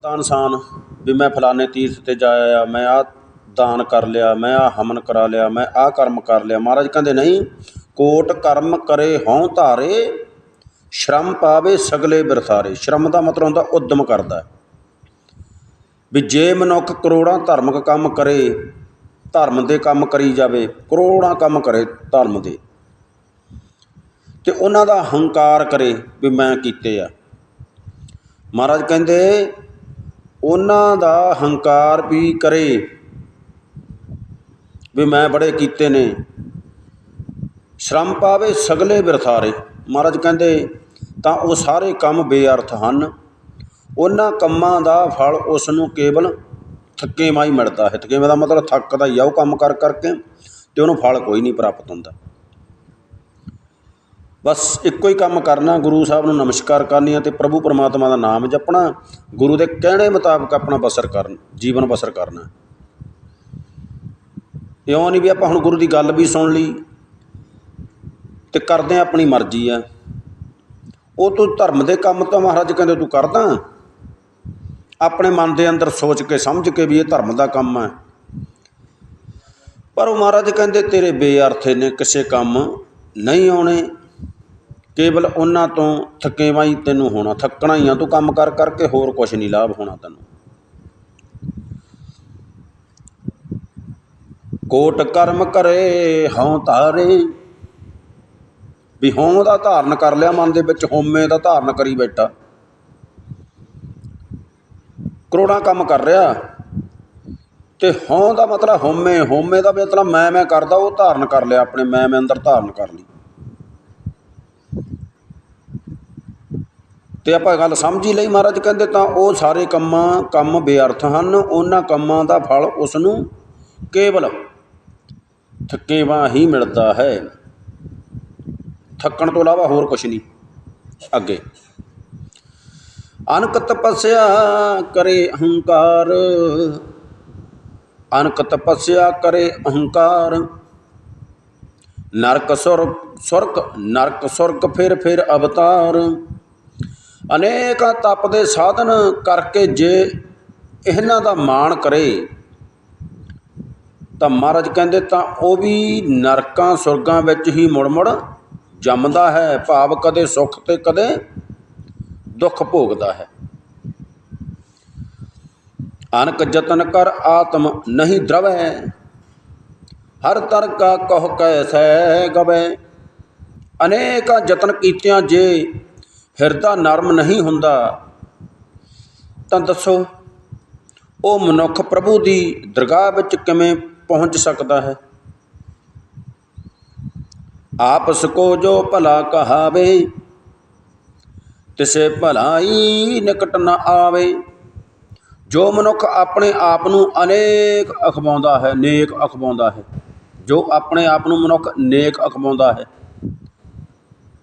ਤਾਂ ਇਨਸਾਨ ਵੀ ਮੈਂ ਫਲਾਣੇ ਤੀਰਥ 'ਤੇ ਜਾ ਆਇਆ, ਮੈਂ ਆਹ ਦਾਨ ਕਰ ਲਿਆ, ਮੈਂ ਆਹ ਹਵਨ ਕਰਾ ਲਿਆ, ਮੈਂ ਆਹ ਕਰਮ ਕਰ ਲਿਆ। ਮਹਾਰਾਜ ਕਹਿੰਦੇ ਨਹੀਂ, ਕੋਟ ਕਰਮ ਕਰੇ ਹਉ ਧਾਰੇ, ਸ਼ਰਮ ਪਾਵੇ ਸਗਲੇ ਬਿਰਥਾਰੇ। ਸ਼ਰਮ ਦਾ ਮਤਲਬ ਹੁੰਦਾ ਉਦਮ ਕਰਦਾ, ਵੀ ਜੇ ਮਨੁੱਖ ਕਰੋੜਾਂ ਧਾਰਮਿਕ ਕੰਮ ਕਰੇ, ਧਰਮ ਦੇ ਕੰਮ ਕਰੀ ਜਾਵੇ, ਕਰੋੜਾਂ ਕੰਮ ਕਰੇ ਧਰਮ ਦੇ, ਅਤੇ ਉਹਨਾਂ ਦਾ ਹੰਕਾਰ ਕਰੇ ਵੀ ਮੈਂ ਕੀਤੇ ਆ। ਮਹਾਰਾਜ ਕਹਿੰਦੇ ਉਹਨਾਂ ਦਾ ਹੰਕਾਰ ਵੀ ਕਰੇ ਵੀ ਮੈਂ ਬੜੇ ਕੀਤੇ ਨੇ, ਸ਼ਰਮ ਪਾਵੇ ਸਗਲੇ ਬਿਰਥਾਰੇ। ਮਹਾਰਾਜ ਕਹਿੰਦੇ ਤਾਂ ਉਹ ਸਾਰੇ ਕੰਮ ਬੇਅਰਥ ਹਨ। ਉਹਨਾਂ ਕੰਮਾਂ ਦਾ ਫਲ ਉਸ ਨੂੰ ਕੇਵਲ ਥੱਕੇਵਾਂ ਹੀ ਮਿਲਦਾ ਹੈ। ਥੱਕੇਵਾਂ ਦਾ ਮਤਲਬ ਥੱਕਦਾ ਹੀ ਆ ਉਹ ਕੰਮ ਕਰ ਕਰਕੇ, ਅਤੇ ਉਹਨੂੰ ਫਲ ਕੋਈ ਨਹੀਂ ਪ੍ਰਾਪਤ ਹੁੰਦਾ। ਬਸ ਇੱਕੋ ਹੀ ਕੰਮ ਕਰਨਾ, ਗੁਰੂ ਸਾਹਿਬ ਨੂੰ ਨਮਸਕਾਰ ਕਰਨੀਆਂ ਅਤੇ ਪ੍ਰਭੂ ਪਰਮਾਤਮਾ ਦਾ ਨਾਮ ਜਪਣਾ, ਗੁਰੂ ਦੇ ਕਹਿਣੇ ਮੁਤਾਬਕ ਆਪਣਾ ਜੀਵਨ ਬਸਰ ਕਰਨਾ। ਇਉਂ ਨਹੀਂ ਵੀ ਆਪਾਂ ਹੁਣ ਗੁਰੂ ਦੀ ਗੱਲ ਵੀ ਸੁਣ ਲਈ ਅਤੇ ਕਰਦੇ ਹਾਂ ਆਪਣੀ ਮਰਜ਼ੀ ਆ। ਉਹ ਤੂੰ ਧਰਮ ਦੇ ਕੰਮ ਤਾਂ ਮਹਾਰਾਜ ਕਹਿੰਦੇ ਤੂੰ ਕਰਦਾ ਆਪਣੇ ਮਨ ਦੇ ਅੰਦਰ ਸੋਚ ਕੇ ਸਮਝ ਕੇ ਵੀ ਇਹ ਧਰਮ ਦਾ ਕੰਮ ਹੈ, ਪਰ ਉਹ ਮਹਾਰਾਜ ਕਹਿੰਦੇ ਤੇਰੇ ਬੇਅਰਥੇ ਨੇ, ਕਿਸੇ ਕੰਮ ਨਹੀਂ ਆਉਣੇ, ਕੇਵਲ ਉਹਨਾਂ ਤੋਂ ਥੱਕੇਵਾਂ ਹੀ ਤੈਨੂੰ ਹੋਣਾ, ਥੱਕਣਾ ਹੀ ਆ ਤੂੰ ਕੰਮ ਕਰ ਕਰਕੇ, ਹੋਰ ਕੁਛ ਨਹੀਂ ਲਾਭ ਹੋਣਾ ਤੈਨੂੰ। ਕੋਟ ਕਰਮ ਕਰੇ ਹਉ ਧਾਰੇ, ਵੀ ਹਉ ਦਾ ਧਾਰਨ ਕਰ ਲਿਆ ਮਨ ਦੇ ਵਿੱਚ, ਹਉਮੈ ਦਾ ਧਾਰਨ ਕਰੀ ਬੈਠਾ, ਕਰੋੜਾਂ ਕੰਮ ਕਰ ਰਿਹਾ, ਅਤੇ ਹਉ ਦਾ ਮਤਲਬ ਹਉਮੈ ਦਾ ਮਤਲਬ ਮੈਂ ਕਰਦਾ, ਉਹ ਧਾਰਨ ਕਰ ਲਿਆ ਆਪਣੇ, ਮੈਂ ਅੰਦਰ ਧਾਰਨ ਕਰ ਲਈ। ਅਤੇ ਆਪਾਂ ਗੱਲ ਸਮਝ ਹੀ ਲਈ। ਮਹਾਰਾਜ ਕਹਿੰਦੇ ਤਾਂ ਉਹ ਸਾਰੇ ਕੰਮ ਬੇਅਰਥ ਹਨ। ਉਹਨਾਂ ਕੰਮਾਂ ਦਾ ਫਲ ਉਸ ਨੂੰ ਕੇਵਲ ਥੱਕੇਵਾਂ ਹੀ ਮਿਲਦਾ ਹੈ, ਥੱਕਣ ਤੋਂ ਇਲਾਵਾ ਹੋਰ ਕੁਛ ਨਹੀਂ। ਅੱਗੇ ਅਨਕ ਤਪੱਸਿਆ ਕਰੇ ਅਹੰਕਾਰ, ਅਨਕ ਤਪੱਸਿਆ ਕਰੇ ਅਹੰਕਾਰ, ਨਰਕ ਸੁਰਗ ਫਿਰ ਅਵਤਾਰ। ਅਨੇਕ ਤਪ ਦੇ ਸਾਧਨ ਕਰਕੇ ਜੇ ਇਹਨਾਂ ਦਾ ਮਾਣ ਕਰੇ, ਤਾਂ ਮਹਾਰਾਜ ਕਹਿੰਦੇ ਤਾਂ ਉਹ ਵੀ ਨਰਕਾਂ ਸੁਰਗਾਂ ਵਿੱਚ ਹੀ ਮੁੜ ਜੰਮਦਾ ਹੈ, ਭਾਵ ਕਦੇ ਸੁੱਖ ਅਤੇ ਕਦੇ ਦੁੱਖ ਭੋਗਦਾ ਹੈ। ਅਨਕ ਯਤਨ ਕਰ ਆਤਮ ਨਹੀਂ ਦਰਵੈ, ਹਰ ਤਰ ਕਾ ਕਹੁ ਕੈਸੈ ਗਵੈ। ਅਨੇਕਾਂ ਯਤਨ ਕੀਤਿਆਂ ਜੇ ਹਿਰਦਾ ਨਰਮ ਨਹੀਂ ਹੁੰਦਾ, ਤਾਂ ਦੱਸੋ ਉਹ ਮਨੁੱਖ ਪ੍ਰਭੂ ਦੀ ਦਰਗਾਹ ਵਿੱਚ ਕਿਵੇਂ ਪਹੁੰਚ ਸਕਦਾ ਹੈ। ਆਪਸ ਕੋ ਜੋ ਭਲਾ ਕਹਾਵੇ, ਤਿਸੇ ਭਲਾਈ ਨਿਕਟ ਨ ਆਵੇ। ਜੋ ਮਨੁੱਖ ਆਪਣੇ ਆਪ ਨੂੰ ਅਨੇਕ ਅਖਵਾਉਂਦਾ ਹੈ, ਨੇਕ ਅਖਵਾਉਂਦਾ ਹੈ, ਜੋ ਆਪਣੇ ਆਪ ਨੂੰ ਮਨੁੱਖ ਨੇਕ ਅਖਵਾਉਂਦਾ ਹੈ,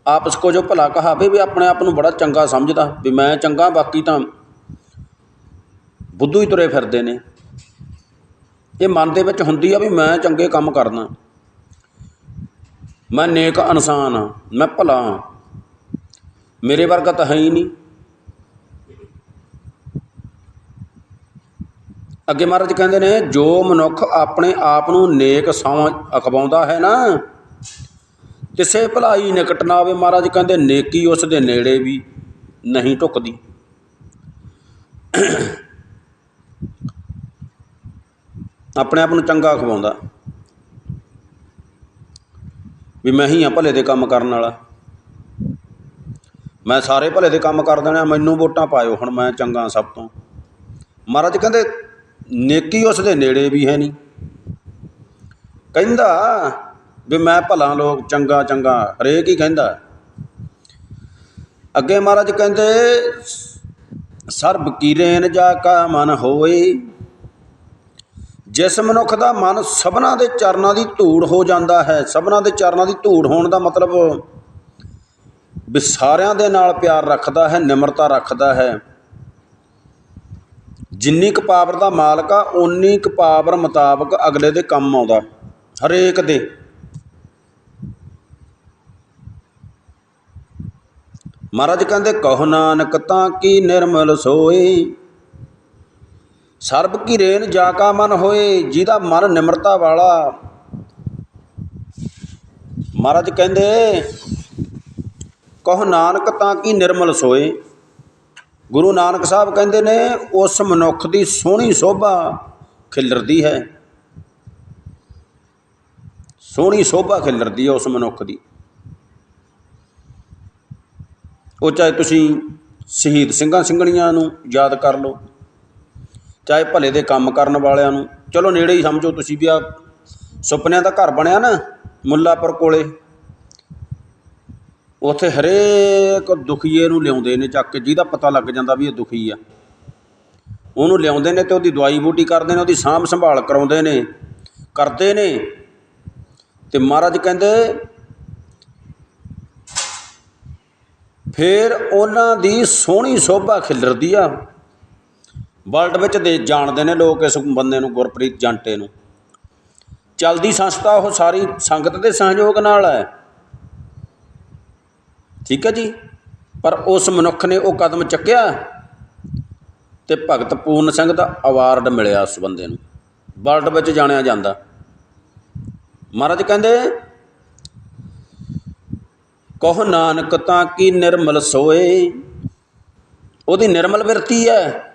ਆਪਸ ਕੋ ਜੋ ਭਲਾ ਕਹਾਵੇ, ਵੀ ਆਪਣੇ ਆਪ ਨੂੰ ਬੜਾ ਚੰਗਾ ਸਮਝਦਾ ਵੀ ਮੈਂ ਚੰਗਾ, ਬਾਕੀ ਤਾਂ ਬੁੱਧੂ ਹੀ ਤੁਰੇ ਫਿਰਦੇ ਨੇ। ਇਹ ਮਨ ਦੇ ਵਿੱਚ ਹੁੰਦੀ ਆ ਵੀ ਮੈਂ ਚੰਗੇ ਕੰਮ ਕਰਦਾ, ਮੈਂ ਨੇਕ ਇਨਸਾਨ ਹਾਂ, ਮੈਂ ਭਲਾ ਹਾਂ, ਮੇਰੇ ਵਰਗਾ ਤਾਂ ਹੈ ਹੀ ਨਹੀਂ। ਅੱਗੇ ਮਹਾਰਾਜ ਕਹਿੰਦੇ ਨੇ ਜੋ ਮਨੁੱਖ ਆਪਣੇ ਆਪ ਨੂੰ ਨੇਕ ਅਖਵਾਉਂਦਾ ਹੈ ਨਾ, ਕਿਸੇ ਭਲਾਈ ਨਿਕਟ ਨਾ ਆਵੇ। ਮਹਾਰਾਜ ਕਹਿੰਦੇ ਨੇਕੀ ਉਸ ਦੇ ਨੇੜੇ ਵੀ ਨਹੀਂ ਢੁੱਕਦੀ। ਆਪਣੇ ਆਪ ਨੂੰ ਚੰਗਾ ਅਖਵਾਉਂਦਾ ਵੀ ਮੈਂ ਹੀ ਹਾਂ ਭਲੇ ਦੇ ਕੰਮ ਕਰਨ ਵਾਲਾ, ਮੈਂ ਸਾਰੇ ਭਲੇ ਦੇ ਕੰਮ ਕਰ ਦੇਣੇ, ਮੈਨੂੰ ਵੋਟਾਂ ਪਾਇਓ ਹੁਣ, ਮੈਂ ਚੰਗਾ ਸਭ ਤੋਂ। ਮਹਾਰਾਜ ਕਹਿੰਦੇ ਨੇਕੀ ਉਸ ਦੇ ਨੇੜੇ ਵੀ ਹੈ ਨਹੀਂ। ਕਹਿੰਦਾ ਵੀ ਮੈਂ ਭਲਾ ਲੋਕ ਚੰਗਾ ਹਰੇਕ ਹੀ ਕਹਿੰਦਾ। ਅੱਗੇ ਮਹਾਰਾਜ ਕਹਿੰਦੇ ਸਰਬ ਕੀਰੇਨ ਜਾ ਕਾ ਮਨ ਹੋਏ, ਜਿਸ ਮਨੁੱਖ ਦਾ ਮਨ ਸਭਨਾਂ ਦੇ ਚਰਨਾਂ ਦੀ ਧੂੜ ਹੋ ਜਾਂਦਾ ਹੈ। ਸਭਨਾਂ ਦੇ ਚਰਨਾਂ ਦੀ ਧੂੜ ਹੋਣ ਦਾ ਮਤਲਬ ਵੀ ਸਾਰਿਆਂ ਦੇ ਨਾਲ ਪਿਆਰ ਰੱਖਦਾ ਹੈ, ਨਿਮਰਤਾ ਰੱਖਦਾ ਹੈ। ਜਿੰਨੀ ਕੁ ਪਾਵਰ ਦਾ ਮਾਲਕ ਆ, ਓਨੀ ਕੁ ਪਾਵਰ ਮੁਤਾਬਕ ਅਗਲੇ ਦੇ ਕੰਮ ਆਉਂਦਾ, ਹਰੇਕ ਦੇ। ਮਹਾਰਾਜ ਕਹਿੰਦੇ ਕਹੁ ਨਾਨਕ ਤਾਂ ਕੀ ਨਿਰਮਲ ਸੋਏ, ਸਰਬ ਕੀ ਰੇਨ ਜਾ ਕਾ ਮਨ ਹੋਏ, ਜਿਹਦਾ ਮਨ ਨਿਮਰਤਾ ਵਾਲਾ। ਮਹਾਰਾਜ ਕਹਿੰਦੇ ਕਹੋ ਨਾਨਕ ਤਾਂ ਕੀ ਨਿਰਮਲ ਸੋਏ। ਗੁਰੂ ਨਾਨਕ ਸਾਹਿਬ ਕਹਿੰਦੇ ਨੇ ਉਸ ਮਨੁੱਖ ਦੀ ਸੋਹਣੀ ਸ਼ੋਭਾ ਖਿਲਰਦੀ ਹੈ, ਸੋਹਣੀ ਸ਼ੋਭਾ ਖਿਲਰਦੀ ਹੈ ਉਸ ਮਨੁੱਖ ਦੀ। ਉਹ ਚਾਹੇ ਤੁਸੀਂ ਸ਼ਹੀਦ ਸਿੰਘਾਂ ਸਿੰਘਣੀਆਂ ਨੂੰ ਯਾਦ ਕਰ ਲਓ, ਚਾਹੇ ਭਲੇ ਦੇ ਕੰਮ ਕਰਨ ਵਾਲਿਆਂ ਨੂੰ, ਚਲੋ ਨੇੜੇ ਹੀ ਸਮਝੋ ਤੁਸੀਂ ਵੀ। ਆ ਸੁਪਨਿਆਂ ਦਾ ਘਰ ਬਣਿਆ ਨਾ ਮੁੱਲਾਪੁਰ ਕੋਲੇ, ਉੱਥੇ ਹਰੇਕ ਦੁਖੀਏ ਨੂੰ ਲਿਆਉਂਦੇ ਨੇ ਚੱਕ ਕੇ, ਜਿਹਦਾ ਪਤਾ ਲੱਗ ਜਾਂਦਾ ਵੀ ਇਹ ਦੁਖੀ ਆ, ਉਹਨੂੰ ਲਿਆਉਂਦੇ ਨੇ ਅਤੇ ਉਹਦੀ ਦਵਾਈ ਬੂਟੀ ਕਰਦੇ ਨੇ, ਉਹਦੀ ਸਾਂਭ ਸੰਭਾਲ ਕਰਾਉਂਦੇ ਨੇ, ਕਰਦੇ ਨੇ। ਅਤੇ ਮਹਾਰਾਜ ਕਹਿੰਦੇ ਫਿਰ ਉਹਨਾਂ ਦੀ ਸੋਹਣੀ ਸ਼ੋਭਾ ਖਿਲਰਦੀ ਆ। ਵਰਲਡ ਵਿੱਚ ਜਾਣਦੇ ਨੇ ਲੋਕ ਇਸ ਬੰਦੇ ਨੂੰ, ਗੁਰਪ੍ਰੀਤ ਜੰਟੇ ਨੂੰ। ਚੱਲਦੀ ਸੰਸਥਾ ਉਹ ਸਾਰੀ ਸੰਗਤ ਦੇ ਸਹਿਯੋਗ ਨਾਲ ਹੈ, ਠੀਕ ਹੈ ਜੀ। ਪਰ ਉਸ ਮਨੁੱਖ ਨੇ ਉਹ ਕਦਮ ਚੱਕਿਆ ਅਤੇ ਭਗਤ ਪੂਰਨ ਸਿੰਘ ਦਾ ਅਵਾਰਡ ਮਿਲਿਆ ਉਸ ਬੰਦੇ ਨੂੰ, ਵਰਲਡ ਵਿੱਚ ਜਾਣਿਆ ਜਾਂਦਾ। ਮਹਾਰਾਜ ਕਹਿੰਦੇ ਕਹੋ ਨਾਨਕ ਤਾਂ ਕੀ ਨਿਰਮਲ ਸੋਏ। ਉਹਦੀ ਨਿਰਮਲ ਬਿਰਤੀ ਹੈ,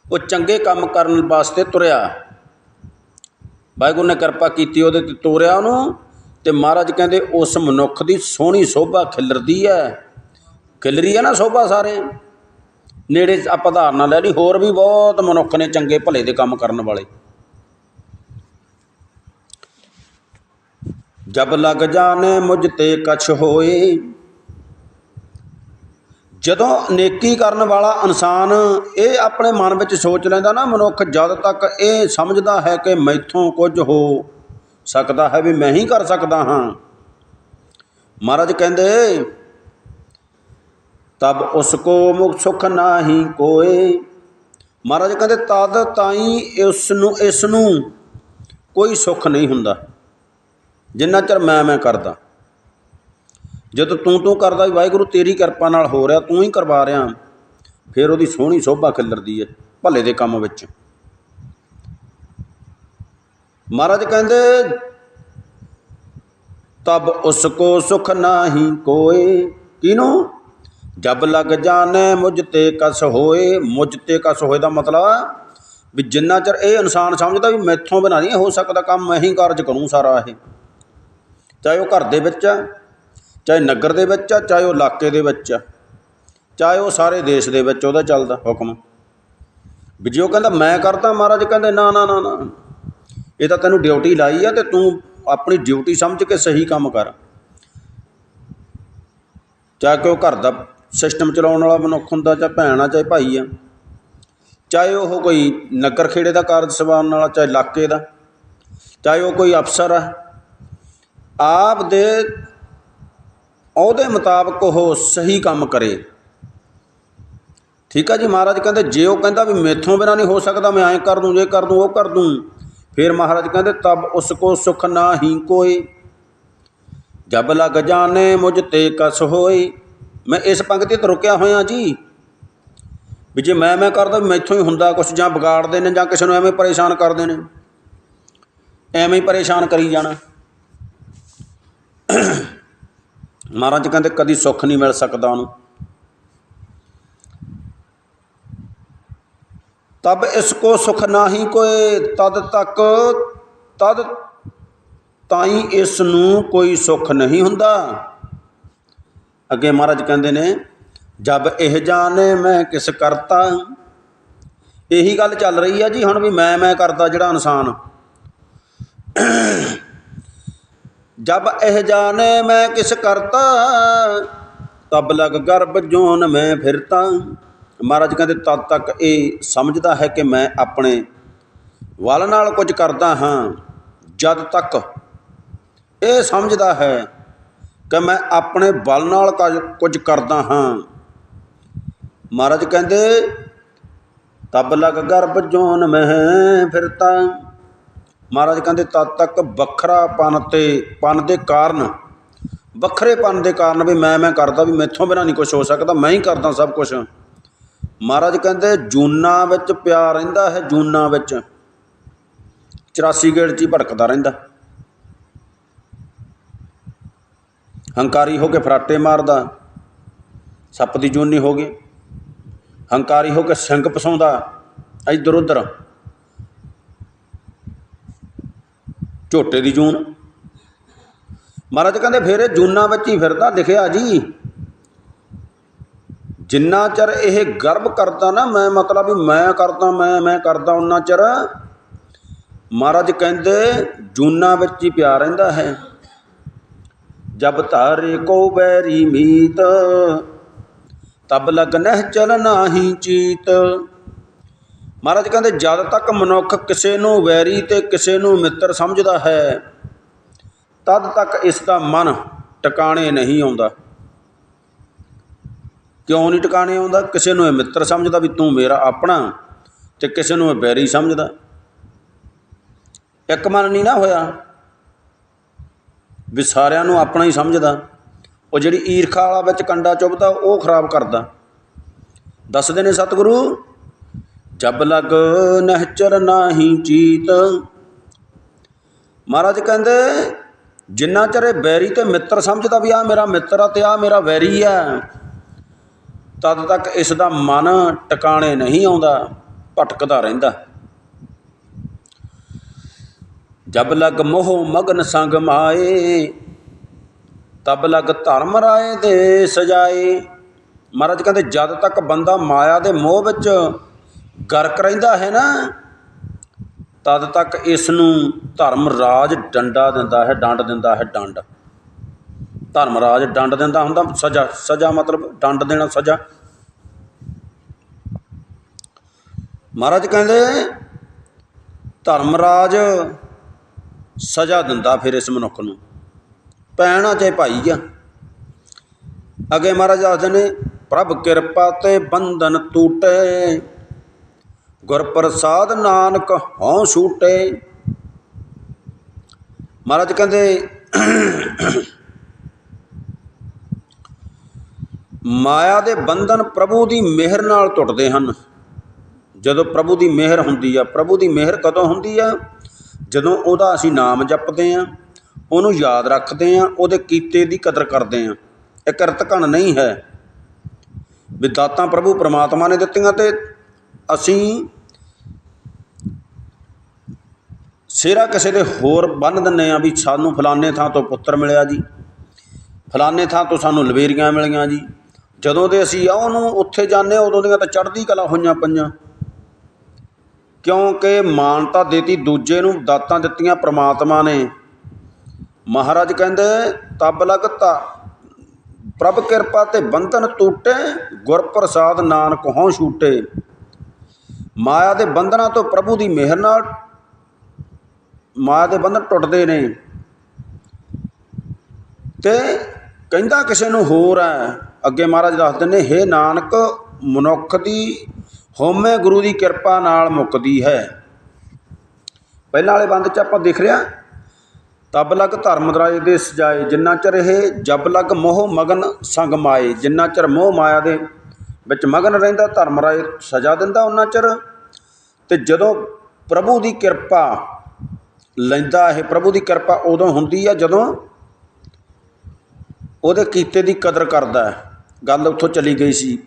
ਉਹ ਚੰਗੇ ਕੰਮ ਕਰਨ ਵਾਸਤੇ ਤੁਰਿਆ, ਵਾਹਿਗੁਰੂ ਨੇ ਕਿਰਪਾ ਕੀਤੀ ਉਹਦੇ 'ਤੇ ਤੋਰਿਆ ਉਹਨੂੰ। ਅਤੇ ਮਹਾਰਾਜ ਕਹਿੰਦੇ ਉਸ ਮਨੁੱਖ ਦੀ ਸੋਹਣੀ ਸ਼ੋਭਾ ਖਿਲਰਦੀ ਹੈ, ਖਿਲਰੀ ਹੈ ਨਾ ਸ਼ੋਭਾ। ਸਾਰੇ ਨੇੜੇ ਆਪਾਂ ਉਦਾਹਰਨਾਂ ਲੈ ਲਈ, ਹੋਰ ਵੀ ਬਹੁਤ ਮਨੁੱਖ ਨੇ ਚੰਗੇ ਭਲੇ ਦੇ ਕੰਮ ਕਰਨ ਵਾਲੇ। ਜਬ ਲਗ ਜਾਣੇ ਮੁਝ ਤੇ ਕਛ ਹੋਏ। ਜਦੋਂ ਨੇਕੀ ਕਰਨ ਵਾਲਾ ਇਨਸਾਨ ਇਹ ਆਪਣੇ ਮਨ ਵਿੱਚ ਸੋਚ ਲੈਂਦਾ ਨਾ ਮਨੁੱਖ, ਜਦ ਤੱਕ ਇਹ ਸਮਝਦਾ ਹੈ ਕਿ ਮੈਥੋਂ ਕੁਝ ਹੋ ਸਕਦਾ ਹੈ, ਵੀ ਮੈਂ ਹੀ ਕਰ ਸਕਦਾ ਹਾਂ। ਮਹਾਰਾਜ ਕਹਿੰਦੇ ਤਬ ਉਸ ਕੋ ਮੁਖ ਸੁਖ ਨਾਹੀ ਕੋਏ। ਮਹਾਰਾਜ ਕਹਿੰਦੇ ਤਦ ਤਾਈਂ ਇਸ ਨੂੰ ਕੋਈ ਸੁੱਖ ਨਹੀਂ ਹੁੰਦਾ ਜਿੰਨਾ ਚਿਰ ਮੈਂ ਕਰਦਾ। ਜਦੋਂ ਤੂੰ ਕਰਦਾ ਵੀ ਵਾਹਿਗੁਰੂ ਤੇਰੀ ਕਿਰਪਾ ਨਾਲ ਹੋ ਰਿਹਾ, ਤੂੰ ਹੀ ਕਰਵਾ ਰਿਹਾ, ਫਿਰ ਉਹਦੀ ਸੋਹਣੀ ਸ਼ੋਭਾ ਖਿਲਰਦੀ ਹੈ ਭਲੇ ਦੇ ਕੰਮ ਵਿੱਚ। ਮਹਾਰਾਜ ਕਹਿੰਦੇ ਤਬ ਉਸ ਕੋ ਸੁਖ ਨਾਹੀ ਕੋਏ। ਕਿਹਨੂੰ? ਜਬ ਲਗ ਜਾਣੇ ਮੁਝ ਤੇ ਕਸ ਹੋਏ। ਮੁਝ ਤੇ ਕਸ ਹੋਏ ਦਾ ਮਤਲਬ ਵੀ ਜਿੰਨਾ ਚਿਰ ਇਹ ਇਨਸਾਨ ਸਮਝਦਾ ਵੀ ਮੈਥੋਂ ਬਿਨਾਂ ਨਹੀਂ ਹੋ ਸਕਦਾ ਕੰਮ, ਮੈਂ ਹੀ ਕਾਰਜ ਕਰੂੰ ਸਾਰਾ। ਇਹ ਚਾਹੇ ਉਹ ਘਰ ਦੇ ਵਿੱਚ ਆ, ਚਾਹੇ ਨਗਰ ਦੇ ਵਿੱਚ ਆ, ਚਾਹੇ ਉਹ ਇਲਾਕੇ ਦੇ ਵਿੱਚ ਆ, ਚਾਹੇ ਉਹ ਸਾਰੇ ਦੇਸ਼ ਦੇ ਵਿੱਚ ਉਹਦਾ ਚੱਲਦਾ ਹੁਕਮ। ਵੀ ਜੇ ਉਹ ਕਹਿੰਦਾ ਮੈਂ ਕਰਦਾ, ਮਹਾਰਾਜ ਕਹਿੰਦੇ ਨਾ ਨਾ ਨਾ ਨਾ, ਇਹ ਤਾਂ ਤੈਨੂੰ ਡਿਊਟੀ ਲਾਈ ਆ ਅਤੇ ਤੂੰ ਆਪਣੀ ਡਿਊਟੀ ਸਮਝ ਕੇ ਸਹੀ ਕੰਮ ਕਰ। ਚਾਹੇ ਕਿ ਉਹ ਘਰ ਦਾ ਸਿਸਟਮ ਚਲਾਉਣ ਵਾਲਾ ਮਨੁੱਖ ਹੁੰਦਾ, ਚਾਹੇ ਭੈਣ ਆ, ਚਾਹੇ ਭਾਈ ਆ, ਚਾਹੇ ਉਹ ਕੋਈ ਨਗਰ ਖੇੜੇ ਦਾ ਕਾਰਜ ਸੰਭਾਲਣ ਵਾਲਾ, ਚਾਹੇ ਇਲਾਕੇ ਦਾ, ਚਾਹੇ ਉਹ ਕੋਈ ਅਫਸਰ ਆ, ਆਪ ਦੇ ਉਹਦੇ ਮੁਤਾਬਕ ਉਹ ਸਹੀ ਕੰਮ ਕਰੇ, ਠੀਕ ਆ ਜੀ। ਮਹਾਰਾਜ ਕਹਿੰਦੇ ਜੇ ਉਹ ਕਹਿੰਦਾ ਵੀ ਮੈਥੋਂ ਬਿਨਾਂ ਨਹੀਂ ਹੋ ਸਕਦਾ, ਮੈਂ ਐਂ ਕਰ ਦੂੰ, ਜੇ ਕਰ ਦੂੰ, ਉਹ ਕਰ ਦੂੰ, ਫਿਰ ਮਹਾਰਾਜ ਕਹਿੰਦੇ ਤਬ ਉਸ ਕੋ ਸੁਖ ਨਾ ਹੀ ਕੋਏ। ਜਬ ਲਗ ਜਾਣੇ ਮੁਝ ਤੇ ਕਸ ਹੋਏ। ਮੈਂ ਇਸ ਪੰਕਤੀ 'ਤੇ ਰੁਕਿਆ ਹੋਇਆ ਜੀ, ਵੀ ਜੇ ਮੈਂ ਕਰਦਾ ਵੀ ਮੈਥੋਂ ਹੀ ਹੁੰਦਾ ਕੁਛ, ਜਾਂ ਵਿਗਾੜਦੇ ਨੇ, ਜਾਂ ਕਿਸੇ ਨੂੰ ਐਵੇਂ ਪਰੇਸ਼ਾਨ ਕਰਦੇ ਨੇ, ਐਵੇਂ ਹੀ ਪਰੇਸ਼ਾਨ ਕਰੀ ਜਾਣਾ। ਮਹਾਰਾਜ ਕਹਿੰਦੇ ਕਦੀ ਸੁੱਖ ਨਹੀਂ ਮਿਲ ਸਕਦਾ ਉਹਨੂੰ। ਤਬ ਇਸ ਕੋ ਸੁਖ ਨਾਹੀ ਕੋਏ। ਤਦ ਤਾਈਂ ਇਸ ਨੂੰ ਕੋਈ ਸੁੱਖ ਨਹੀਂ ਹੁੰਦਾ। ਅੱਗੇ ਮਹਾਰਾਜ ਕਹਿੰਦੇ ਨੇ ਜਬ ਇਹ ਜਾਣੇ ਮੈਂ ਕਿਸ ਕਰਤਾ। ਇਹੀ ਗੱਲ ਚੱਲ ਰਹੀ ਆ ਜੀ ਹੁਣ, ਵੀ ਮੈਂ ਕਰਦਾ ਜਿਹੜਾ ਇਨਸਾਨ। ਜਬ ਇਹ ਜਾਣੇ ਮੈਂ ਕਿਸ ਕਰਤਾ, ਤਬ ਲਗ ਗਰਭ ਜੋਨ ਮੈਂ ਫਿਰਤਾ। ਮਹਾਰਾਜ ਕਹਿੰਦੇ ਤਦ ਤੱਕ ਇਹ ਸਮਝਦਾ ਹੈ ਕਿ ਮੈਂ ਆਪਣੇ ਵੱਲ ਨਾਲ ਕੁਝ ਕਰਦਾ ਹਾਂ। ਜਦ ਤੱਕ ਇਹ ਸਮਝਦਾ ਹੈ ਕਿ ਮੈਂ ਆਪਣੇ ਬਲ ਨਾਲ ਕੁਝ ਕਰਦਾ ਹਾਂ, ਮਹਾਰਾਜ ਕਹਿੰਦੇ ਤਬ ਲਗ ਗਰਭ ਜੋਨ ਮੈਂ ਫਿਰਤਾ। ਮਹਾਰਾਜ ਕਹਿੰਦੇ ਤਦ ਤੱਕ ਪਨ ਦੇ ਕਾਰਨ, ਵੱਖਰੇਪਨ ਦੇ ਕਾਰਨ, ਵੀ ਮੈਂ ਕਰਦਾ, ਵੀ ਮੈਥੋਂ ਬਿਨਾਂ ਨਹੀਂ ਕੁਛ ਹੋ ਸਕਦਾ, ਮੈਂ ਹੀ ਕਰਦਾ ਸਭ ਕੁਛ, ਮਹਾਰਾਜ ਕਹਿੰਦੇ ਜੂਨਾਂ ਵਿੱਚ ਪਿਆ ਰਹਿੰਦਾ ਹੈ, ਜੂਨਾਂ ਵਿੱਚ 84 ਗੇੜ 'ਚ ਹੀ ਭਟਕਦਾ ਰਹਿੰਦਾ। ਹੰਕਾਰੀ ਹੋ ਕੇ ਫਰਾਟੇ ਮਾਰਦਾ, ਸੱਪ ਦੀ ਜੂਨੀ ਹੋ ਗਈ। ਹੰਕਾਰੀ ਹੋ ਕੇ ਸਿੰਘ ਪਸਾਉਂਦਾ ਇੱਧਰ ਉੱਧਰ, ਝੋਟੇ ਦੀ ਜੂਨ। ਮਹਾਰਾਜ ਕਹਿੰਦੇ ਫਿਰ ਇਹ ਜੂਨਾਂ ਵਿੱਚ ਹੀ ਫਿਰਦਾ ਦਿਖਿਆ ਜੀ। ਜਿੰਨਾ ਚਿਰ ਇਹ ਗਰਭ ਕਰਦਾ ਨਾ, ਮੈਂ ਮਤਲਬ ਵੀ ਮੈਂ ਕਰਦਾ, ਮੈਂ ਕਰਦਾ, ਉਨਾ ਚਿਰ ਮਹਾਰਾਜ ਕਹਿੰਦੇ ਜੂਨਾਂ ਵਿੱਚ ਹੀ ਪਿਆ ਰਹਿੰਦਾ ਹੈ। ਜਬ ਧਾਰੇ ਕੋ ਬੈਰੀ ਮੀਤ, ਤਬ ਲਗ ਨਿਹਚਲ ਨਾਹੀ ਚੀਤ। ਮਹਾਰਾਜ ਕਹਿੰਦੇ ਜਦ ਤੱਕ ਮਨੁੱਖ ਕਿਸੇ ਨੂੰ ਵੈਰੀ ਅਤੇ ਕਿਸੇ ਨੂੰ ਮਿੱਤਰ ਸਮਝਦਾ ਹੈ, ਤਦ ਤੱਕ ਇਸ ਦਾ ਮਨ ਟਿਕਾਣੇ ਨਹੀਂ ਆਉਂਦਾ। ਕਿਉਂ ਨਹੀਂ ਟਿਕਾਣੇ ਆਉਂਦਾ? ਕਿਸੇ ਨੂੰ ਇਹ ਮਿੱਤਰ ਸਮਝਦਾ ਵੀ ਤੂੰ ਮੇਰਾ ਆਪਣਾ, ਅਤੇ ਕਿਸੇ ਨੂੰ ਇਹ ਵੈਰੀ ਸਮਝਦਾ। ਇੱਕ ਮਨ ਨਹੀਂ ਨਾ ਹੋਇਆ ਵੀ ਸਾਰਿਆਂ ਨੂੰ ਆਪਣਾ ਹੀ ਸਮਝਦਾ। ਉਹ ਜਿਹੜੀ ਈਰਖਾ ਵਾਲਾ ਵਿੱਚ ਕੰਡਾ ਚੁੱਭਦਾ, ਉਹ ਖਰਾਬ ਕਰਦਾ। ਦੱਸਦੇ ਨੇ ਸਤਿਗੁਰੂ, ਜਬ ਲਗ ਨਿਹਚਰ ਨਾਹੀ ਚੀਤ। ਮਹਾਰਾਜ ਕਹਿੰਦੇ ਜਿੰਨਾ ਚਿਰ ਇਹ ਵੈਰੀ ਅਤੇ ਮਿੱਤਰ ਸਮਝਦਾ ਵੀ ਆਹ ਮੇਰਾ ਮਿੱਤਰ ਆ ਅਤੇ ਆਹ ਮੇਰਾ ਵੈਰੀ ਆ, ਤਦ ਤੱਕ ਇਸ ਦਾ ਮਨ ਟਿਕਾਣੇ ਨਹੀਂ ਆਉਂਦਾ, ਭਟਕਦਾ ਰਹਿੰਦਾ। ਜਬ ਲਗ ਮੋਹ ਮਗਨ ਸੰਗ ਮਾਏ, ਤਬ ਲਗ ਧਰਮ ਰਾਏ ਦੇ ਸਜਾਏ। ਮਹਾਰਾਜ ਕਹਿੰਦੇ ਜਦ ਤੱਕ ਬੰਦਾ ਮਾਇਆ ਦੇ ਮੋਹ ਵਿੱਚ ਗਰਕ ਰਹਿੰਦਾ ਹੈ ਨਾ, ਤਦ ਤੱਕ ਇਸ ਨੂੰ ਧਰਮ ਰਾਜ ਡੰਡਾ ਦਿੰਦਾ ਹੈ, ਡੰਡ ਦਿੰਦਾ ਹੈ, ਡੰਡ। ਧਰਮ ਰਾਜ ਡੰਡ ਦਿੰਦਾ ਹੁੰਦਾ, ਸਜ਼ਾ, ਸਜ਼ਾ ਮਤਲਬ ਡੰਡ ਦੇਣਾ, ਸਜ਼ਾ। ਮਹਾਰਾਜ ਕਹਿੰਦੇ ਧਰਮ ਰਾਜ ਸਜ਼ਾ ਦਿੰਦਾ ਫਿਰ ਇਸ ਮਨੁੱਖ ਨੂੰ, ਭੈਣ ਆ ਚਾਹੇ ਭਾਈ ਆ। ਅੱਗੇ ਮਹਾਰਾਜ ਦੱਸਦੇ ਨੇ, ਪ੍ਰਭ ਕਿਰਪਾ ਤੇ ਬੰਧਨ ਟੂਟੇ, ਗੁਰ ਪ੍ਰਸਾਦ ਨਾਨਕ ਹਉ ਛੂਟੇ। ਮਹਾਰਾਜ ਕਹਿੰਦੇ ਮਾਇਆ ਦੇ ਬੰਧਨ ਪ੍ਰਭੂ ਦੀ ਮਿਹਰ ਨਾਲ ਟੁੱਟਦੇ ਹਨ। ਜਦੋਂ ਪ੍ਰਭੂ ਦੀ ਮਿਹਰ ਹੁੰਦੀ ਆ। ਪ੍ਰਭੂ ਦੀ ਮਿਹਰ ਕਦੋਂ ਹੁੰਦੀ ਆ? ਜਦੋਂ ਉਹਦਾ ਅਸੀਂ ਨਾਮ ਜਪਦੇ ਹਾਂ, ਉਹਨੂੰ ਯਾਦ ਰੱਖਦੇ ਹਾਂ, ਉਹਦੇ ਕੀਤੇ ਦੀ ਕਦਰ ਕਰਦੇ ਹਾਂ। ਇਹ ਕਿਰਤ ਘਣ ਨਹੀਂ ਹੈ ਵੀ ਦਾਤਾਂ ਪ੍ਰਭੂ ਪਰਮਾਤਮਾ ਨੇ ਦਿੱਤੀਆਂ ਅਤੇ ਅਸੀਂ ਸਿਹਰਾ ਕਿਸੇ ਦੇ ਹੋਰ ਬੰਨ੍ਹ ਦਿੰਦੇ ਹਾਂ ਵੀ ਸਾਨੂੰ ਫਲਾਣੇ ਥਾਂ ਤੋਂ ਪੁੱਤਰ ਮਿਲਿਆ ਜੀ, ਫਲਾਣੇ ਥਾਂ ਤੋਂ ਸਾਨੂੰ ਲਵੇਰੀਆਂ ਮਿਲੀਆਂ ਜੀ। ਜਦੋਂ ਦੇ ਅਸੀਂ ਉਹਨੂੰ ਉੱਥੇ ਜਾਂਦੇ ਹਾਂ, ਉਦੋਂ ਦੀਆਂ ਤਾਂ ਚੜ੍ਹਦੀ ਕਲਾ ਹੋਈਆਂ ਪਈਆਂ, ਕਿਉਂਕਿ ਮਾਨਤਾ ਦੇਤੀ ਦੂਜੇ ਨੂੰ, ਦਾਤਾਂ ਦਿੱਤੀਆਂ ਪ੍ਰਮਾਤਮਾ ਨੇ। ਮਹਾਰਾਜ ਕਹਿੰਦੇ ਤਬ ਲਗਤਾ ਪ੍ਰਭ ਕਿਰਪਾ ਤੇ ਬੰਧਨ ਟੂਟੇ, ਗੁਰ ਪ੍ਰਸਾਦ ਨਾਨਕ ਹਉ ਛੂਟੇ। ਮਾਇਆ ਦੇ ਬੰਧਨਾਂ ਤੋਂ ਪ੍ਰਭੂ ਦੀ ਮਿਹਰ ਨਾਲ ਮਾਇਆ ਦੇ ਬੰਧਨ ਟੁੱਟਦੇ ਨੇ। ਅਤੇ ਕਹਿੰਦਾ ਕਿਸੇ ਨੂੰ ਹੋਰ ਹੈ। ਅੱਗੇ ਮਹਾਰਾਜ ਦੱਸਦੇ ਨੇ, ਹੇ ਨਾਨਕ ਮਨੁੱਖ ਦੀ ਹਉਮੈ ਗੁਰੂ ਦੀ ਕਿਰਪਾ ਨਾਲ ਮੁੱਕਦੀ ਹੈ। ਪਹਿਲਾਂ ਵਾਲੇ ਬੰਦ 'ਚ ਆਪਾਂ ਦਿਖ ਰਿਹਾ, ਤਬ ਲਗ ਧਰਮ ਰਾਏ ਦੇ ਸਜਾਏ, ਜਿੰਨਾ ਚਿਰ ਇਹ ਜਬ ਲਗ ਮੋਹ ਮਗਨ ਸੰਗ ਮਾਏ, ਜਿੰਨਾ ਚਿਰ ਮੋਹ ਮਾਇਆ ਦੇ ਵਿੱਚ ਮਗਨ ਰਹਿੰਦਾ, ਧਰਮ ਰਾਏ ਸਜ਼ਾ ਦਿੰਦਾ ਉਹਨਾਂ ਚਿਰ। ਅਤੇ ਜਦੋਂ ਪ੍ਰਭੂ ਦੀ ਕਿਰਪਾ ਲੈਂਦਾ, ਇਹ ਪ੍ਰਭੂ ਦੀ ਕਿਰਪਾ ਉਦੋਂ ਹੁੰਦੀ ਆ ਜਦੋਂ ਉਹਦੇ ਕੀਤੇ ਦੀ ਕਦਰ ਕਰਦਾ। ਗੱਲ ਉੱਥੋਂ ਚਲੀ ਗਈ ਸੀ,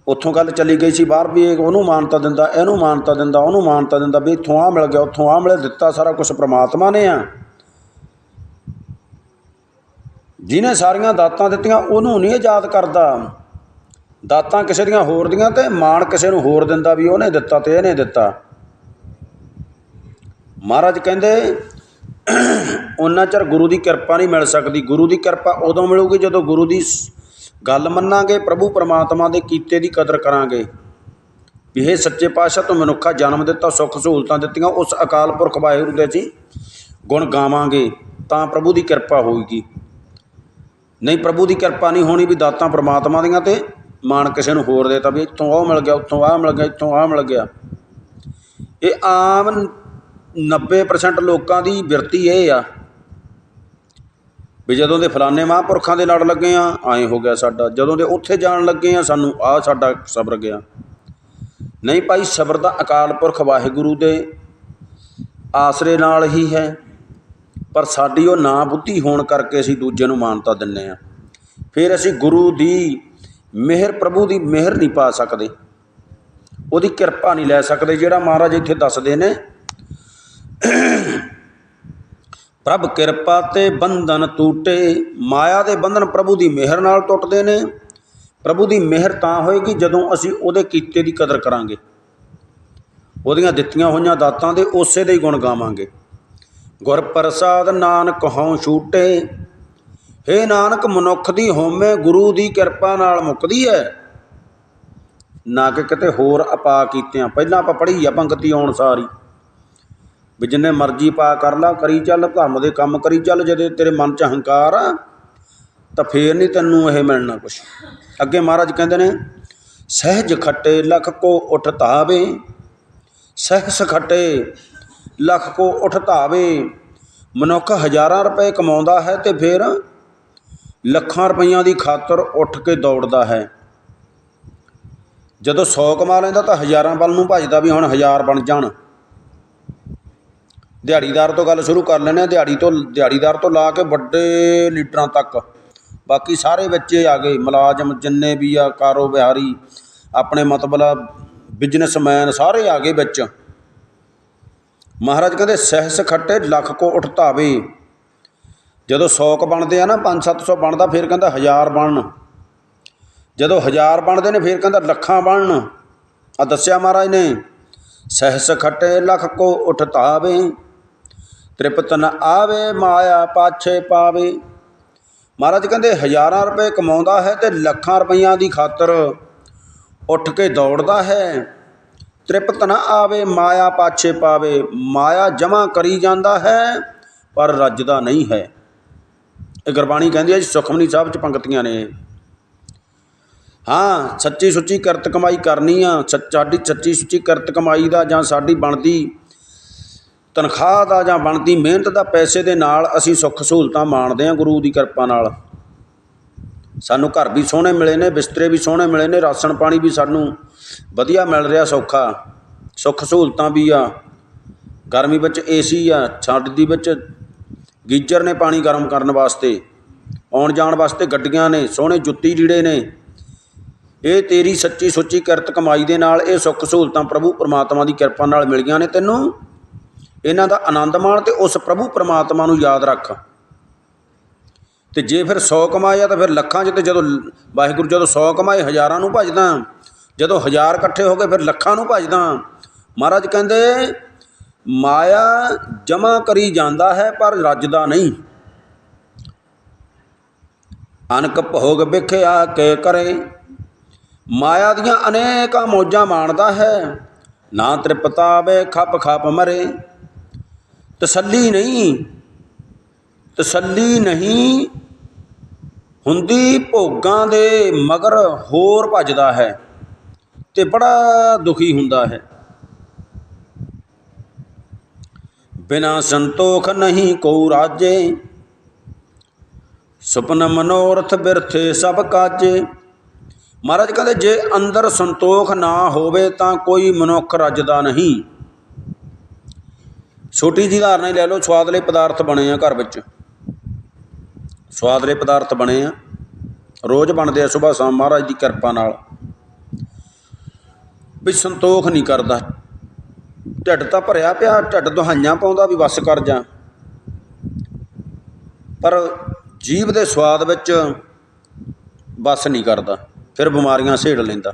ਉੱਥੋਂ ਗੱਲ ਚਲੀ ਗਈ ਸੀ ਬਾਹਰ ਵੀ ਇਹ ਉਹਨੂੰ ਮਾਨਤਾ ਦਿੰਦਾ, ਇਹਨੂੰ ਮਾਨਤਾ ਦਿੰਦਾ, ਉਹਨੂੰ ਮਾਨਤਾ ਦਿੰਦਾ ਵੀ ਇੱਥੋਂ ਆਹ ਮਿਲ ਗਿਆ, ਉੱਥੋਂ ਆਹ ਮਿਲਿਆ। ਦਿੱਤਾ ਸਾਰਾ ਕੁਛ ਪ੍ਰਮਾਤਮਾ ਨੇ ਆ। ਜਿਹਨੇ ਸਾਰੀਆਂ ਦਾਤਾਂ ਦਿੱਤੀਆਂ ਉਹਨੂੰ ਨਹੀਂ ਇਹ ਯਾਦ ਕਰਦਾ। ਦਾਤਾਂ ਕਿਸੇ ਦੀਆਂ ਹੋਰ ਦੀਆਂ ਅਤੇ ਮਾਣ ਕਿਸੇ ਨੂੰ ਹੋਰ ਦਿੰਦਾ ਵੀ ਉਹਨੇ ਦਿੱਤਾ ਅਤੇ ਇਹਨੇ ਦਿੱਤਾ। ਮਹਾਰਾਜ ਕਹਿੰਦੇ ਉਹਨਾਂ ਚਿਰ ਗੁਰੂ ਦੀ ਕਿਰਪਾ ਨਹੀਂ ਮਿਲ ਸਕਦੀ। ਗੁਰੂ ਦੀ ਕਿਰਪਾ ਉਦੋਂ ਮਿਲੂਗੀ ਜਦੋਂ ਗੁਰੂ ਦੀ ਗੱਲ ਮੰਨਾਂਗੇ, ਪ੍ਰਭੂ ਪਰਮਾਤਮਾ ਦੇ ਕੀਤੇ ਦੀ ਕਦਰ ਕਰਾਂਗੇ ਵੀ ਇਹ ਸੱਚੇ ਪਾਤਸ਼ਾਹ ਤੋਂ ਮਨੁੱਖਾ ਜਨਮ ਦਿੱਤਾ, ਸੁੱਖ ਸਹੂਲਤਾਂ ਦਿੱਤੀਆਂ, ਉਸ ਅਕਾਲ ਪੁਰਖ ਵਾਹਿਗੁਰੂ ਦੇ ਅਸੀਂ ਗੁਣ ਗਾਵਾਂਗੇ ਤਾਂ ਪ੍ਰਭੂ ਦੀ ਕਿਰਪਾ ਹੋਏਗੀ। ਨਹੀਂ ਪ੍ਰਭੂ ਦੀ ਕਿਰਪਾ ਨਹੀਂ ਹੋਣੀ ਵੀ ਦਾਤਾਂ ਪਰਮਾਤਮਾ ਦੀਆਂ ਅਤੇ ਮਾਣ ਕਿਸੇ ਨੂੰ ਹੋਰ ਦੇਤਾ ਵੀ ਇੱਥੋਂ ਉਹ ਮਿਲ ਗਿਆ, ਉੱਥੋਂ ਆਹ ਮਿਲ ਗਿਆ, ਇੱਥੋਂ ਆਹ ਮਿਲ ਗਿਆ। ਇਹ ਆਮ 90% ਲੋਕਾਂ ਦੀ ਬਿਰਤੀ ਇਹ ਆ ਵੀ ਜਦੋਂ ਦੇ ਫਲਾਣੇ ਮਹਾਂਪੁਰਖਾਂ ਦੇ ਲੜ ਲੱਗੇ ਆ ਐਂ ਹੋ ਗਿਆ ਸਾਡਾ, ਜਦੋਂ ਦੇ ਉੱਥੇ ਜਾਣ ਲੱਗੇ ਆ ਸਾਨੂੰ ਆਹ ਸਾਡਾ ਸਬਰ ਗਿਆ। ਨਹੀਂ ਭਾਈ, ਸਬਰ ਤਾਂ ਅਕਾਲ ਪੁਰਖ ਵਾਹਿਗੁਰੂ ਦੇ ਆਸਰੇ ਨਾਲ ਹੀ ਹੈ, ਪਰ ਸਾਡੀ ਉਹ ਨਾ ਬੁੱਧੀ ਹੋਣ ਕਰਕੇ ਅਸੀਂ ਦੂਜੇ ਨੂੰ ਮਾਨਤਾ ਦਿੰਦੇ ਹਾਂ। ਫਿਰ ਅਸੀਂ ਗੁਰੂ ਦੀ ਮਿਹਰ, ਪ੍ਰਭੂ ਦੀ ਮਿਹਰ ਨਹੀਂ ਪਾ ਸਕਦੇ, ਉਹਦੀ ਕਿਰਪਾ ਨਹੀਂ ਲੈ ਸਕਦੇ। ਜਿਹੜਾ ਮਹਾਰਾਜ ਇੱਥੇ ਦੱਸਦੇ ਨੇ, ਪ੍ਰਭ ਕਿਰਪਾ ਤੇ ਬੰਧਨ ਟੂਟੇ, ਮਾਇਆ ਦੇ ਬੰਧਨ ਪ੍ਰਭੂ ਦੀ ਮਿਹਰ ਨਾਲ ਟੁੱਟਦੇ ਨੇ। ਪ੍ਰਭੂ ਦੀ ਮਿਹਰ ਤਾਂ ਹੋਏਗੀ ਜਦੋਂ ਅਸੀਂ ਉਹਦੇ ਕੀਤੇ ਦੀ ਕਦਰ ਕਰਾਂਗੇ, ਉਹਦੀਆਂ ਦਿੱਤੀਆਂ ਹੋਈਆਂ ਦਾਤਾਂ ਦੇ ਉਸੇ ਦੇ ਹੀ ਗੁਣ ਗਾਵਾਂਗੇ। ਗੁਰ ਪ੍ਰਸਾਦ ਨਾਨਕ ਹਉ ਛੂਟੇ, ਹੇ ਨਾਨਕ ਮਨੁੱਖ ਦੀ ਹਉਮੈ ਗੁਰੂ ਦੀ ਕਿਰਪਾ ਨਾਲ ਮੁੱਕਦੀ ਹੈ, ਨਾ ਕਿ ਕਿਤੇ ਹੋਰ ਆਪਾ ਕੀਤਿਆਂ। ਪਹਿਲਾਂ ਆਪਾਂ ਪੜ੍ਹੀ ਆ ਪੰਗਤੀ ਆਉਣ ਸਾਰੀ ਵੀ ਜਿੰਨੇ ਮਰਜ਼ੀ ਪਾ ਕਰ ਲਾ, ਕਰੀ ਚੱਲ, ਧਰਮ ਦੇ ਕੰਮ ਕਰੀ ਚੱਲ, ਜਦੋਂ ਤੇਰੇ ਮਨ 'ਚ ਹੰਕਾਰ ਆ ਤਾਂ ਫੇਰ ਨਹੀਂ ਤੈਨੂੰ ਇਹ ਮਿਲਣਾ ਕੁਛ। ਅੱਗੇ ਮਹਾਰਾਜ ਕਹਿੰਦੇ ਨੇ, ਸਹਿਜ ਖੱਟੇ ਲਖ ਕੋ ਉਠ ਧਾਵੇ, ਸਹਿਸ ਖੱਟੇ ਲਖ ਕੋ ਉਠ ਧਾਵੇ। ਮਨੁੱਖ ਹਜ਼ਾਰਾਂ ਰੁਪਏ ਕਮਾਉਂਦਾ ਹੈ ਅਤੇ ਫਿਰ ਲੱਖਾਂ ਰੁਪਈਆਂ ਦੀ ਖਾਤਰ ਉੱਠ ਕੇ ਦੌੜਦਾ ਹੈ। ਜਦੋਂ 100 ਕਮਾ ਲੈਂਦਾ ਤਾਂ ਹਜ਼ਾਰਾਂ ਵੱਲ ਨੂੰ ਭੱਜਦਾ ਵੀ ਹੁਣ 1000 ਬਣ ਜਾਣ। ਦਿਹਾੜੀਦਾਰ ਤੋਂ ਗੱਲ ਸ਼ੁਰੂ ਕਰ ਲੈਂਦੇ ਹਾਂ, ਦਿਹਾੜੀਦਾਰ ਤੋਂ ਲਾ ਕੇ ਵੱਡੇ ਲੀਡਰਾਂ ਤੱਕ, ਬਾਕੀ ਸਾਰੇ ਬੱਚੇ ਆ ਗਏ, ਮੁਲਾਜ਼ਮ ਜਿੰਨੇ ਵੀ ਆ, ਕਾਰੋਬਾਰੀ, ਆਪਣੇ ਮਤਲਬ ਬਿਜ਼ਨਸਮੈਨ ਸਾਰੇ ਆ ਗਏ ਵਿੱਚ। ਮਹਾਰਾਜ ਕਹਿੰਦੇ ਸਹਿਸ ਖੱਟੇ ਲੱਖ ਕੋ ਉਠ ਧਾਵੇ। ਜਦੋਂ 100 ਕੁ ਬਣਦੇ ਆ ਨਾ, 500-700 ਬਣਦਾ, ਫਿਰ ਕਹਿੰਦਾ 1000 ਬਣਨ। ਜਦੋਂ 1000 ਬਣਦੇ ਨੇ ਫਿਰ ਕਹਿੰਦਾ ਲੱਖਾਂ ਬਣਨ। ਆ ਦੱਸਿਆ ਮਹਾਰਾਜ ਨੇ, ਸਹਿਸ ਖੱਟੇ ਲੱਖ ਕੋ ਉਠ ਧਾਵੇ, ਤ੍ਰਿਪਤ ਨ ਆਵੇ ਮਾਇਆ ਪਾਛੇ ਪਾਵੇ। ਮਹਾਰਾਜ ਕਹਿੰਦੇ ਹਜ਼ਾਰਾਂ ਰੁਪਏ ਕਮਾਉਂਦਾ ਹੈ ਅਤੇ ਲੱਖਾਂ ਰੁਪਈਆਂ ਦੀ ਖਾਤਰ ਉੱਠ ਕੇ ਦੌੜਦਾ ਹੈ। ਤ੍ਰਿਪਤ ਨਾ ਆਵੇ ਮਾਇਆ ਪਾਛੇ ਪਾਵੇ, ਮਾਇਆ ਜਮ੍ਹਾਂ ਕਰੀ ਜਾਂਦਾ ਹੈ ਪਰ ਰੱਜਦਾ ਨਹੀਂ ਹੈ। ਇਹ ਗੁਰਬਾਣੀ ਕਹਿੰਦੀ ਹੈ ਜੀ, ਸੁਖਮਨੀ ਸਾਹਿਬ 'ਚ ਪੰਗਤੀਆਂ ਨੇ। ਹਾਂ, ਸੱਚੀ ਸੁੱਚੀ ਕਿਰਤ ਕਮਾਈ ਕਰਨੀ ਆ, ਸਾਡੀ ਸੱਚੀ ਸੁੱਚੀ ਕਿਰਤ ਕਮਾਈ ਦਾ ਜਾਂ ਸਾਡੀ ਬਣਦੀ ਤਨਖਾਹ ਦਾ ਜਾਂ ਬਣਦੀ ਮਿਹਨਤ ਦਾ ਪੈਸੇ ਦੇ ਨਾਲ ਅਸੀਂ ਸੁੱਖ ਸਹੂਲਤਾਂ ਮਾਣਦੇ ਹਾਂ ਗੁਰੂ ਦੀ ਕਿਰਪਾ ਨਾਲ। ਸਾਨੂੰ ਘਰ ਵੀ ਸੋਹਣੇ ਮਿਲੇ ਨੇ, ਬਿਸਤਰੇ ਵੀ ਸੋਹਣੇ ਮਿਲੇ ਨੇ, ਰਾਸ਼ਨ ਪਾਣੀ ਵੀ ਸਾਨੂੰ ਵਧੀਆ ਮਿਲ ਰਿਹਾ, ਸੌਖਾ, ਸੁੱਖ ਸਹੂਲਤਾਂ ਵੀ ਆ। ਗਰਮੀ ਵਿੱਚ AC ਆ, ਸਰਦੀ ਵਿੱਚ ਗੀਜ਼ਰ ਨੇ ਪਾਣੀ ਗਰਮ ਕਰਨ ਵਾਸਤੇ, ਆਉਣ ਜਾਣ ਵਾਸਤੇ ਗੱਡੀਆਂ ਨੇ, ਸੋਹਣੇ ਜੁੱਤੀ ਲੀੜੇ ਨੇ। ਇਹ ਤੇਰੀ ਸੱਚੀ ਸੁੱਚੀ ਕਿਰਤ ਕਮਾਈ ਦੇ ਨਾਲ ਇਹ ਸੁੱਖ ਸਹੂਲਤਾਂ ਪ੍ਰਭੂ ਪਰਮਾਤਮਾ ਦੀ ਕਿਰਪਾ ਨਾਲ ਮਿਲ ਗਈਆਂ ਨੇ ਤੈਨੂੰ। ਇਹਨਾਂ ਦਾ ਆਨੰਦ ਮਾਣ ਅਤੇ ਉਸ ਪ੍ਰਭੂ ਪਰਮਾਤਮਾ ਨੂੰ ਯਾਦ ਰੱਖ। ਅਤੇ ਜੇ ਫਿਰ 100 ਕਮਾਇਆ ਤਾਂ ਫਿਰ ਲੱਖਾਂ 'ਚ, ਅਤੇ ਜਦੋਂ ਵਾਹਿਗੁਰੂ ਜਦੋਂ 100 ਕਮਾਏ ਹਜ਼ਾਰਾਂ ਨੂੰ ਭੱਜਦਾ, ਜਦੋਂ 1000 ਇਕੱਠੇ ਹੋ ਗਏ ਫਿਰ ਲੱਖਾਂ ਨੂੰ ਭੱਜਦਾ। ਮਹਾਰਾਜ ਕਹਿੰਦੇ ਮਾਇਆ ਜਮ੍ਹਾਂ ਕਰੀ ਜਾਂਦਾ ਹੈ ਪਰ ਰੱਜਦਾ ਨਹੀਂ। ਅਨਕ ਭੋਗ ਵਿਖਿਆ ਕੇ ਕਰੇ, ਮਾਇਆ ਦੀਆਂ ਅਨੇਕਾਂ ਮੌਜਾਂ ਮਾਣਦਾ ਹੈ, ਨਾ ਤ੍ਰਿਪਤਾਵੇ ਖੱਪ ਖੱਪ ਮਰੇ। ਤਸੱਲੀ ਨਹੀਂ ਹੁੰਦੀ, ਭੋਗਾਂ ਦੇ ਮਗਰ ਹੋਰ ਭੱਜਦਾ ਹੈ ਅਤੇ ਬੜਾ ਦੁਖੀ ਹੁੰਦਾ ਹੈ। ਬਿਨਾ ਸੰਤੋਖ ਨਹੀਂ ਕੋ ਰਾਜੇ, ਸੁਪਨ ਮਨੋਰਥ ਬਿਰਥੇ ਸਭ ਕਾਜੇ। ਮਹਾਰਾਜ ਕਹਿੰਦੇ ਜੇ ਅੰਦਰ ਸੰਤੋਖ ਨਾ ਹੋਵੇ ਤਾਂ ਕੋਈ ਮਨੁੱਖ ਰੱਜਦਾ ਨਹੀਂ। ਛੋਟੀ ਜਿਹੀ ਉਦਾਹਰਨ ਹੀ ਲੈ ਲਓ, ਸਵਾਦਲੇ ਪਦਾਰਥ ਬਣੇ ਆ ਘਰ ਵਿੱਚ, ਸਵਾਦਲੇ ਪਦਾਰਥ ਬਣੇ ਆ, ਰੋਜ਼ ਬਣਦੇ ਆ ਸੁਬਾਹ ਸ਼ਾਮ ਮਹਾਰਾਜ ਦੀ ਕਿਰਪਾ ਨਾਲ। ਵੀ ਸੰਤੋਖ ਨਹੀਂ ਕਰਦਾ, ਢਿੱਡ ਤਾਂ ਭਰਿਆ ਪਿਆ, ਢਿੱਡ ਦੁਹਾਈਆਂ ਪਾਉਂਦਾ ਵੀ ਬਸ ਕਰ ਜਾ, ਪਰ ਜੀਭ ਦੇ ਸਵਾਦ ਵਿੱਚ ਬਸ ਨਹੀਂ ਕਰਦਾ, ਫਿਰ ਬਿਮਾਰੀਆਂ ਸਹੇੜ ਲੈਂਦਾ।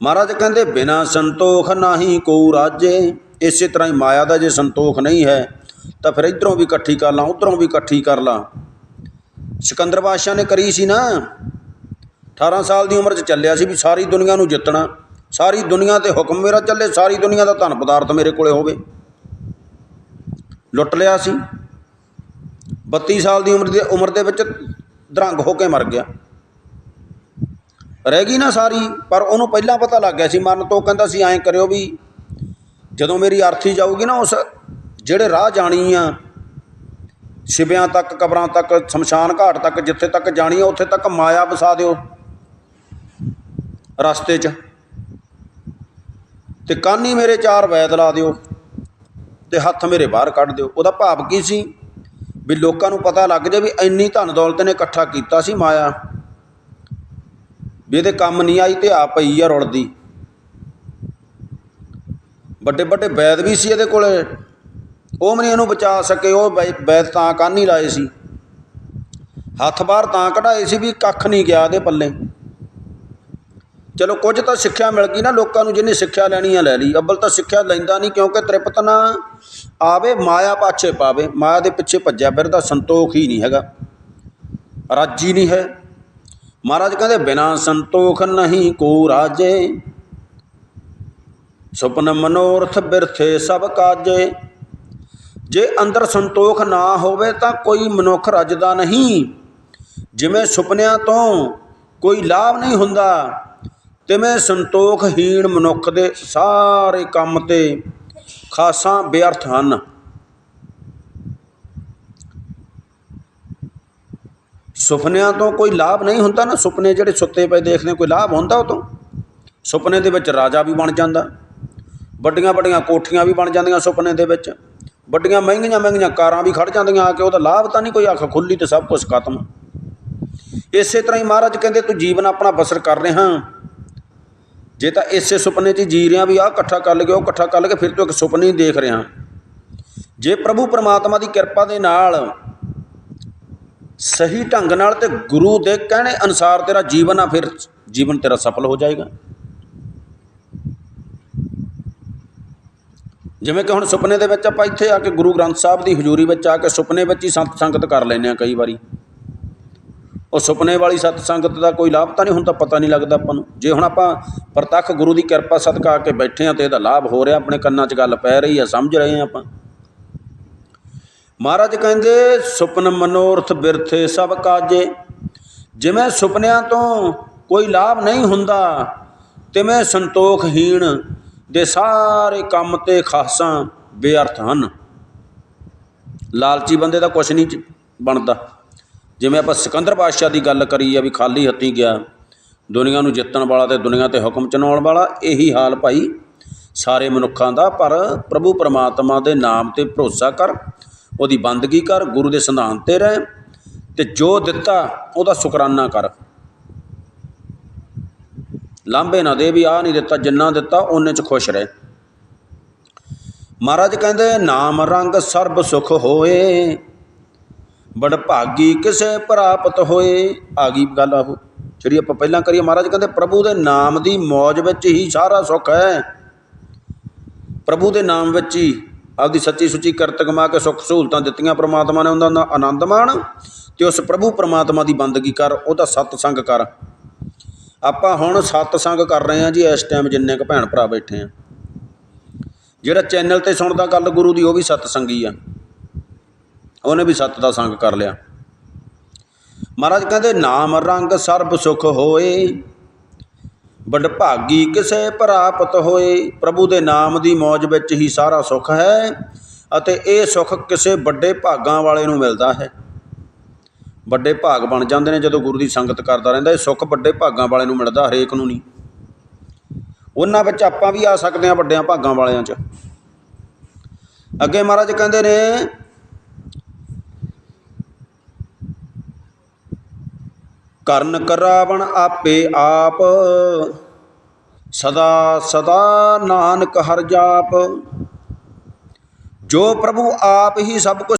ਮਹਾਰਾਜ ਕਹਿੰਦੇ ਬਿਨਾ ਸੰਤੋਖ ਨਾਹੀਂ ਕੋ ਰਾਜੇ। ਇਸੇ ਤਰ੍ਹਾਂ ਹੀ ਮਾਇਆ ਦਾ ਜੇ ਸੰਤੋਖ ਨਹੀਂ ਹੈ ਤਾਂ ਫਿਰ ਇੱਧਰੋਂ ਵੀ ਇਕੱਠੀ ਕਰ ਲਾ, ਉੱਧਰੋਂ ਵੀ ਇਕੱਠੀ ਕਰ ਲਾ। ਸਿਕੰਦਰ ਬਾਦਸ਼ਾਹ ਨੇ ਕਰੀ ਸੀ ਨਾ, 18 ਸਾਲ ਦੀ ਉਮਰ 'ਚ ਚੱਲਿਆ ਸੀ ਵੀ ਸਾਰੀ ਦੁਨੀਆ ਨੂੰ ਜਿੱਤਣਾ, ਸਾਰੀ ਦੁਨੀਆ 'ਤੇ ਹੁਕਮ ਮੇਰਾ ਚੱਲੇ, ਸਾਰੀ ਦੁਨੀਆ ਦਾ ਧਨ ਪਦਾਰਥ ਮੇਰੇ ਕੋਲ ਹੋਵੇ। ਲੁੱਟ ਲਿਆ ਸੀ। 32 ਸਾਲ ਦੀ ਉਮਰ ਦੇ ਵਿੱਚ ਦਰੰਗ ਹੋ ਕੇ ਮਰ ਗਿਆ, ਰਹਿ ਗਈ ਨਾ ਸਾਰੀ। ਪਰ ਉਹਨੂੰ ਪਹਿਲਾਂ ਪਤਾ ਲੱਗ ਗਿਆ ਸੀ ਮਰਨ ਤੋਂ। ਕਹਿੰਦਾ ਸੀ ਐਂ ਕਰਿਓ ਵੀ ਜਦੋਂ ਮੇਰੀ ਅਰਥੀ ਜਾਊਗੀ ਨਾ, ਉਸ ਜਿਹੜੇ ਰਾਹ ਜਾਣੀ ਆ शिवियां तक, कबरां तक, शमशान घाट तक, जिथे तक जानी है उत्थे तक माया वसा दिओ रस्ते च, ते कानी मेरे 4 वैद ला दिओ, ते हत्थ मेरे बाहर कढ़ दिओ। उहदा भाव की सी भी लोकां नूं पता लग जाए भी इन्नी धन दौलत ने इकट्ठा कीता सी माया, भी इहदे काम नहीं आई ते आ पई आ रुलदी। ਵੱਡੇ ਵੱਡੇ ਵੈਦ भी सी इहदे कोले, ਉਹ भी नहीं इहनूं बचा सके। ਉਹ वैद तां कान्ही लाए सी, हत्थ बाहर तां कढाए सी भी कख नहीं गया इहदे पल्ले। चलो कुछ तो सिक्ख्या मिल गई ना लोगों को, जिन्हें सिक्ख्या लैनी है लै ली। अव्वल तो सिक्ख्या लैंदा नहीं, क्योंकि तृप्त ना आवे माया पाछे पावे, माया के पिछे भज्या फिरदा, संतोख ही नहीं हैगा, राजी नहीं है। महाराज कहते बिना संतोख नहीं को राजे, सुपन मनोरथ बिरथे सब काजे। जे अंदर संतोख ना होवे तो कोई मनुख रजदा नहीं। जिमें सुपनिया तो कोई लाभ नहीं हुंदा, तिवें संतोखहीन मनुख दे सारे काम ते खासा बेअर्थ हन। सुपनिया तो कोई लाभ नहीं हुंदा ना, सुपने जिहड़े सुत्ते पे देखने कोई लाभ हुंदा उह तों? सुपने दे विच राजा भी बन जांदा, ਵੱਡੀਆਂ ਵੱਡੀਆਂ कोठियां भी बन जांदियां सुपने दे विच, ਵੱਡੀਆਂ ਮਹਿੰਗੀਆਂ ਮਹਿੰਗੀਆਂ ਕਾਰਾਂ भी खड़ जांदियां आके। ਉਹਦਾ लाभ तो नहीं कोई, अख खुली तो सब कुछ खत्म। इस तरह ही महाराज कहते तू जीवन अपना बसर कर रहा, जे तो इसे सुपने च जी रहा भी आह इकट्ठा कर लगे, वो इकट्ठा कर लगे, फिर तू एक सुपने ही देख रहा। जे प्रभु परमात्मा की किरपा दे नाल सही ढंग नाल ते गुरु दे कहने अनुसार तेरा जीवन आ, फिर जीवन तेरा सफल हो जाएगा। जिवें कि हुण सुपने दे विच आपां इत्थे आके गुरु ग्रंथ साहिब की हजूरी विच आके सुपने विच ही संत संगत कर लैंदे कई बारी। ਉਹ सुपने वाली सत संगत का कोई लाभ तो नहीं हुंदा, पता नहीं लगता आपां नूं। जे हुण आपां प्रतख गुरु की किरपा सदका आके बैठे हाँ तो इहदा लाभ हो रहा, अपने कन्नां 'च गल पै रही है, समझ रहे हैं आपां। महाराज कहंदे सुपन मनोरथ बिरथे सब काजे। जिवें सुपनियां तो कोई लाभ नहीं हुंदा, तिवें संतोखहीन दे सारे काम ते खासा बेअर्थ हन। लालची बंदे दा कुछ नहीं बनता। जिवें आपां सिकंदर बादशाह की गल करी है भी खाली हत्थी गया, दुनिया नूं जितण वाला ते दुनिया ते हुक्म चलाउण वाला, यही हाल भाई सारे मनुक्खां दा। पर प्रभु परमात्मा दे नाम ते भरोसा कर, उहदी बंदगी कर, गुरु दे सिद्धांत ते रह, ते जो दिता उहदा शुकराना कर। लांभे ना दे भी आ नहीं दिता, जिन्ना दिता उन्ने च खुश रहे। महाराज कहंदे नाम रंग सर्ब सुख होए, बड़ भागी किसे प्राप्त होए। आ गई गल आहो जिहड़ी आपां पहलां करी। महाराज कहंदे प्रभु दे नाम दी मौज विच ही सारा सुख है। प्रभु दे नाम विच ही आपदी सच्ची सुच्ची किरत कमा के सुख सहूलतां दित्तियां परमात्मा ने, उन्हां दा आनंद माण ते उस प्रभु परमात्मा की बंदगी कर, उहदा सतसंग कर। आपां हुण सतसंग कर रहे हैं जी इस टाइम, जिन्ने क भैण भरा बैठे हैं। जिहड़ा चैनल ते सुणदा गल गुरु दी, वो भी सतसंगी आ, उन्हें भी सत का संग कर लिया। महाराज कहते नाम रंग सर्ब सुख होए, बड़ भागी किसे प्राप्त होए। प्रभु के नाम की मौज विच ही सारा सुख है, अते ये सुख किसे बड़े भागां वाले नूं मिलता है। बड़े भाग बन जाते हैं जदों गुरु की संगत करता रहिंदा। ये सुख बड़े भागां वाले नूं मिलता, हरेक नूं नहीं। उन्हां विच आपां भी आ सकते हैं बड़ियां भागां वालियां च। अगे महाराज कहते ने करन करावण आपे आप, सदा सदा नानक हर जाप। जो प्रभु आप ही सब कुछ